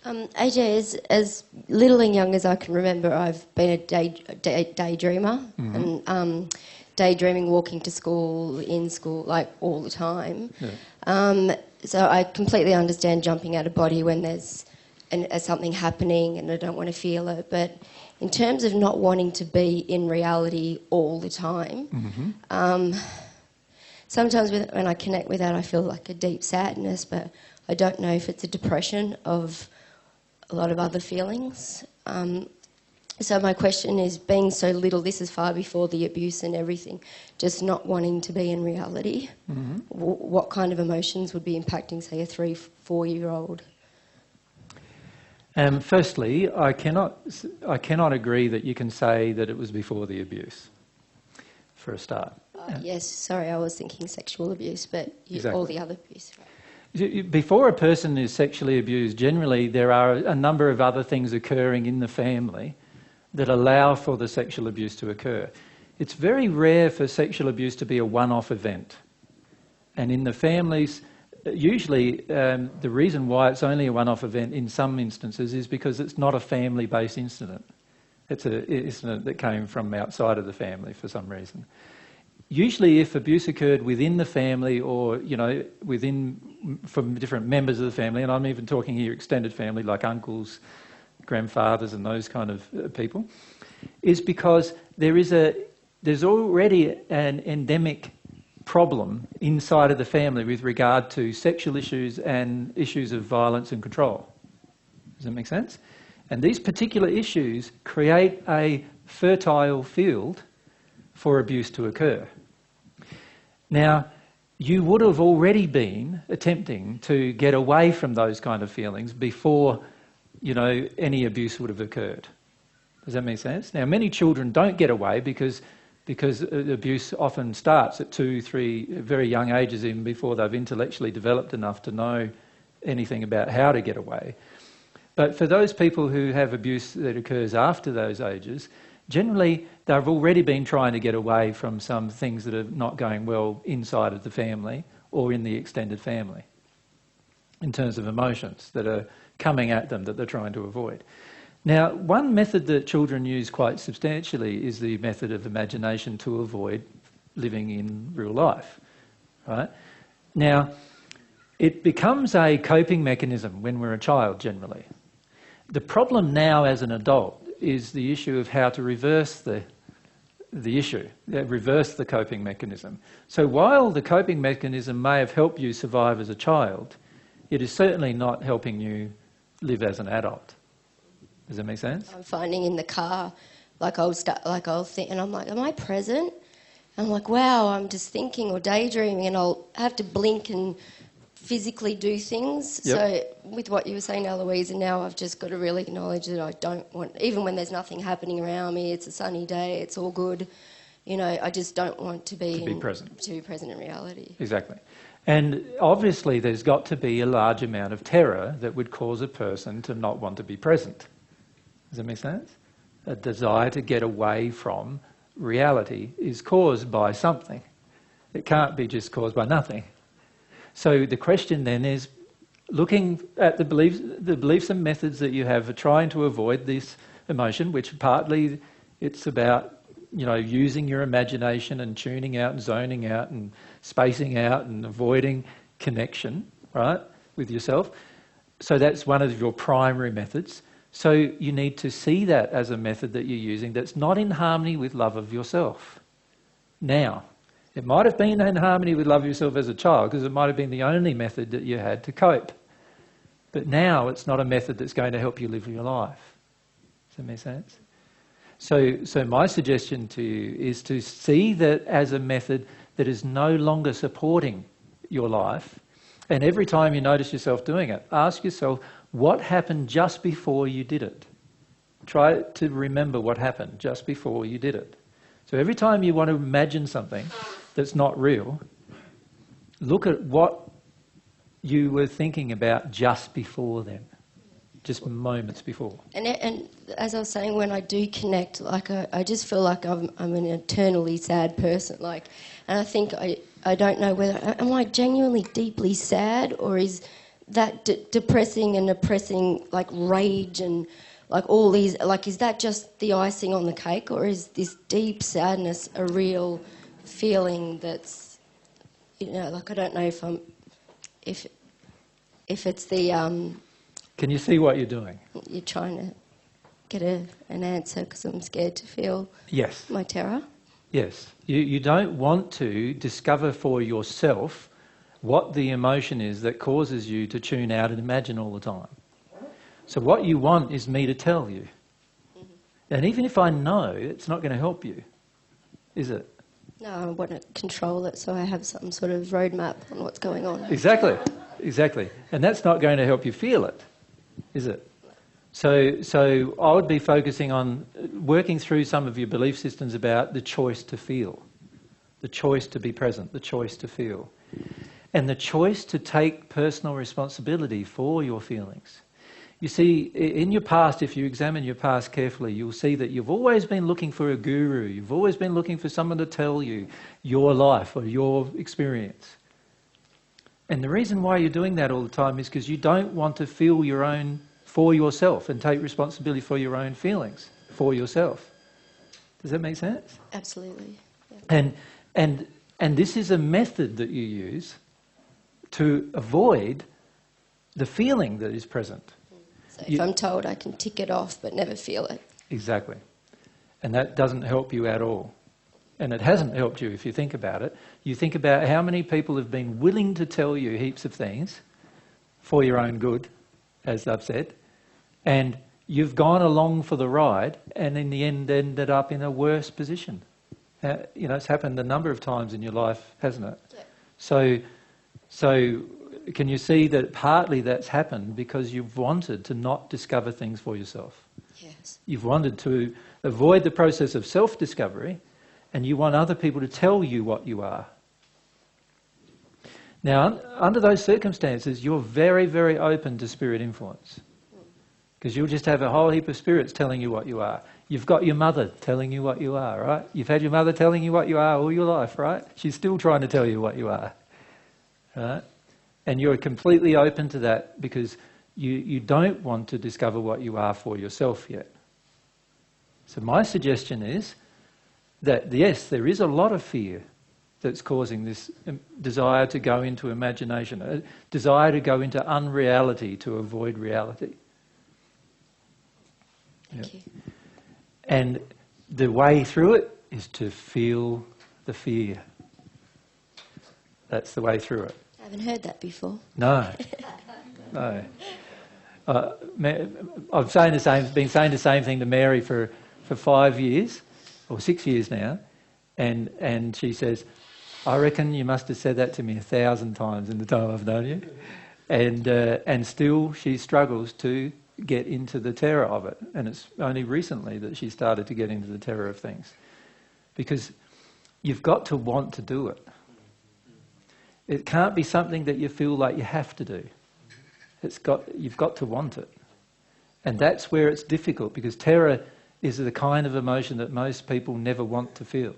AJ, as little and young as I can remember, I've been a daydreamer and daydreaming, walking to school, in school, like all the time. Yeah. So I completely understand jumping out of body when there's something happening and I don't want to feel it. But in terms of not wanting to be in reality all the time, sometimes when I connect with that, I feel like a deep sadness, but I don't know if it's a depression of a lot of other feelings. So my question is, being so little, this is far before the abuse and everything, just not wanting to be in reality, what kind of emotions would be impacting, say, a 3-4-year-old? Firstly, I cannot agree that you can say that it was before the abuse, for a start. Yes, sorry, I was thinking sexual abuse, but Exactly. All the other abuse. Right? Before a person is sexually abused, generally there are a number of other things occurring in the family that allow for the sexual abuse to occur. It's very rare for sexual abuse to be a one-off event. And in the families, usually the reason why it's only a one-off event in some instances is because it's not a family-based incident. It's an incident that came from outside of the family for some reason. Usually if abuse occurred within the family or, from different members of the family, and I'm even talking here extended family like uncles, grandfathers and those kind of people, is because there's already an endemic problem inside of the family with regard to sexual issues and issues of violence and control. Does that make sense? And these particular issues create a fertile field for abuse to occur. Now, you would have already been attempting to get away from those kind of feelings before, any abuse would have occurred. Does that make sense? Now, many children don't get away because abuse often starts at 2, 3 very young ages, even before they've intellectually developed enough to know anything about how to get away. But for those people who have abuse that occurs after those ages, generally they've already been trying to get away from some things that are not going well inside of the family or in the extended family in terms of emotions that are coming at them that they're trying to avoid. Now, one method that children use quite substantially is the method of imagination to avoid living in real life, right? Now, it becomes a coping mechanism when we're a child generally. The problem now as an adult is the issue of how to reverse the issue, reverse the coping mechanism. So while the coping mechanism may have helped you survive as a child, it is certainly not helping you live as an adult. Does that make sense? I'm finding in the car, I'll think, and I'm like, am I present? I'm like, wow, I'm just thinking or daydreaming, and I'll have to blink and physically do things. Yep. So with what you were saying, Eloise, and now I've just got to really acknowledge that I don't want, even when there's nothing happening around me, it's a sunny day, it's all good, I just don't want to be present. To be present in reality. Exactly. And obviously there's got to be a large amount of terror that would cause a person to not want to be present. Does that make sense? A desire to get away from reality is caused by something. It can't be just caused by nothing. So the question then is, looking at the beliefs and methods that you have for trying to avoid this emotion, which partly it's about, using your imagination and tuning out and zoning out and spacing out and avoiding connection, right, with yourself. So that's one of your primary methods. So you need to see that as a method that you're using that's not in harmony with love of yourself. Now, it might have been in harmony with love of yourself as a child because it might have been the only method that you had to cope. But now it's not a method that's going to help you live your life. Does that make sense? So my suggestion to you is to see that as a method that is no longer supporting your life. And every time you notice yourself doing it, ask yourself, what happened just before you did it? Try to remember what happened just before you did it. So every time you want to imagine something that's not real, look at what you were thinking about just before then, just moments before. And as I was saying, when I do connect, I just feel like I'm an eternally sad person. And I think I don't know whether am I genuinely deeply sad, or is that depressing and oppressing, like rage and like all these, like, is that just the icing on the cake, or is this deep sadness a real feeling that's, you know, like, I don't know if it's the Can you see what you're doing? you're trying to get an answer because I'm scared to feel Yes. my terror. Yes. You don't want to discover for yourself what the emotion is that causes you to tune out and imagine all the time. So what you want is me to tell you. And even if I know, it's not going to help you, is it? No, I want to control it so I have some sort of roadmap on what's going on. Exactly, exactly. And that's not going to help you feel it, is it? So I would be focusing on working through some of your belief systems about the choice to feel, the choice to be present, the choice to feel, and the choice to take personal responsibility for your feelings. You see, in your past, if you examine your past carefully, you'll see that you've always been looking for a guru. You've always been looking for someone to tell you your life or your experience. And the reason why you're doing that all the time is because you don't want to feel your own for yourself and take responsibility for your own feelings for yourself. Does that make sense? Absolutely. Yeah. And this is a method that you use to avoid the feeling that is present. So if I'm told I can tick it off but never feel it. Exactly. And that doesn't help you at all. And it hasn't helped you if you think about it. You think about how many people have been willing to tell you heaps of things for your own good, as I've said, and you've gone along for the ride and in the end ended up in a worse position. You know, it's happened a number of times in your life, hasn't it? Yeah. So can you see that partly that's happened because you've wanted to not discover things for yourself? Yes. You've wanted to avoid the process of self-discovery, and you want other people to tell you what you are. Now, under those circumstances, you're very, very open to spirit influence, because you'll just have a whole heap of spirits telling you what you are. You've got your mother telling you what you are, right? You've had your mother telling you what you are all your life, right? She's still trying to tell you what you are, right? And you're completely open to that because you don't want to discover what you are for yourself yet. So my suggestion is that, yes, there is a lot of fear that's causing this desire to go into imagination, a desire to go into unreality to avoid reality. Thank you. And the way through it is to feel the fear. That's the way through it. I haven't heard that before. No, no. I've been saying the same thing to Mary for 5 years, or 6 years now, and she says, I reckon you must have said that to me 1,000 times in the time I've known you, and still she struggles to get into the terror of it, and it's only recently that she started to get into the terror of things, because you've got to want to do it. It can't be something that you feel like you have to do. You've got to want it. And that's where it's difficult, because terror is the kind of emotion that most people never want to feel.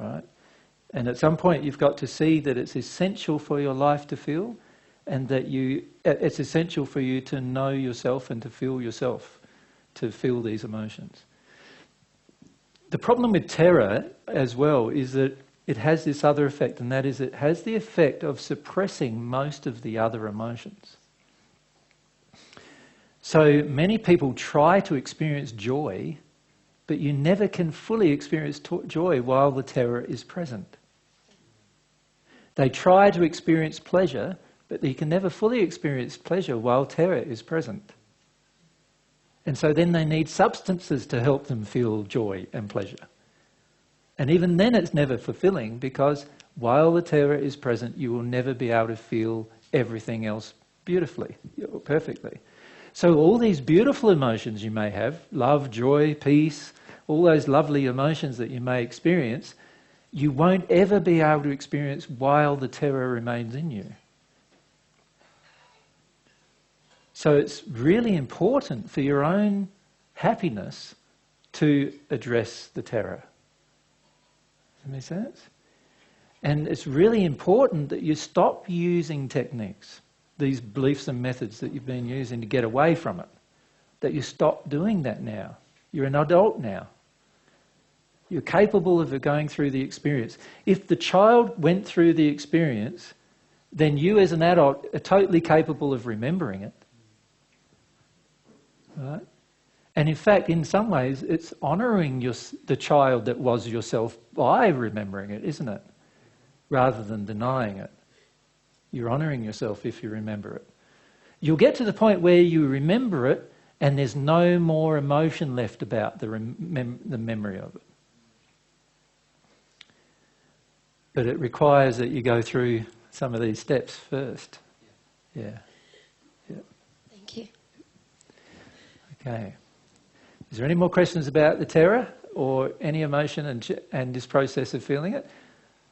Right? And at some point you've got to see that it's essential for your life to feel, and that it's essential for you to know yourself and to feel yourself, to feel these emotions. The problem with terror as well is that it has this other effect, and that is it has the effect of suppressing most of the other emotions. So many people try to experience joy, but you never can fully experience joy while the terror is present. They try to experience pleasure, but you can never fully experience pleasure while terror is present. And so then they need substances to help them feel joy and pleasure. And even then it's never fulfilling, because while the terror is present, you will never be able to feel everything else beautifully, or perfectly. So all these beautiful emotions you may have, love, joy, peace, all those lovely emotions that you may experience, you won't ever be able to experience while the terror remains in you. So it's really important for your own happiness to address the terror. Does that make sense? And it's really important that you stop using techniques these beliefs and methods that you've been using to get away from it. That you stop doing that now. You're an adult now. You're capable of going through the experience. If the child went through the experience, then you as an adult are totally capable of remembering it. Right? And in fact, in some ways, it's honouring the child that was yourself by remembering it, isn't it? Rather than denying it. You're honouring yourself if you remember it. You'll get to the point where you remember it and there's no more emotion left about the memory of it. But it requires that you go through some of these steps first. Yeah. Thank you. Okay. Is there any more questions about the terror or any emotion and this process of feeling it?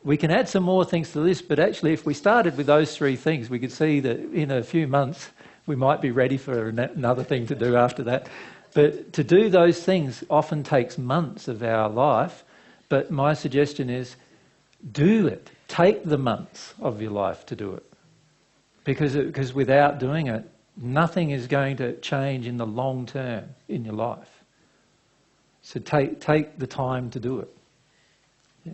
We can add some more things to the list, but actually if we started with those three things, we could see that in a few months we might be ready for another thing to do after that. But to do those things often takes months of our life, but my suggestion is do it. Take the months of your life to do it. Because without doing it, nothing is going to change in the long term in your life. So take the time to do it. Yeah.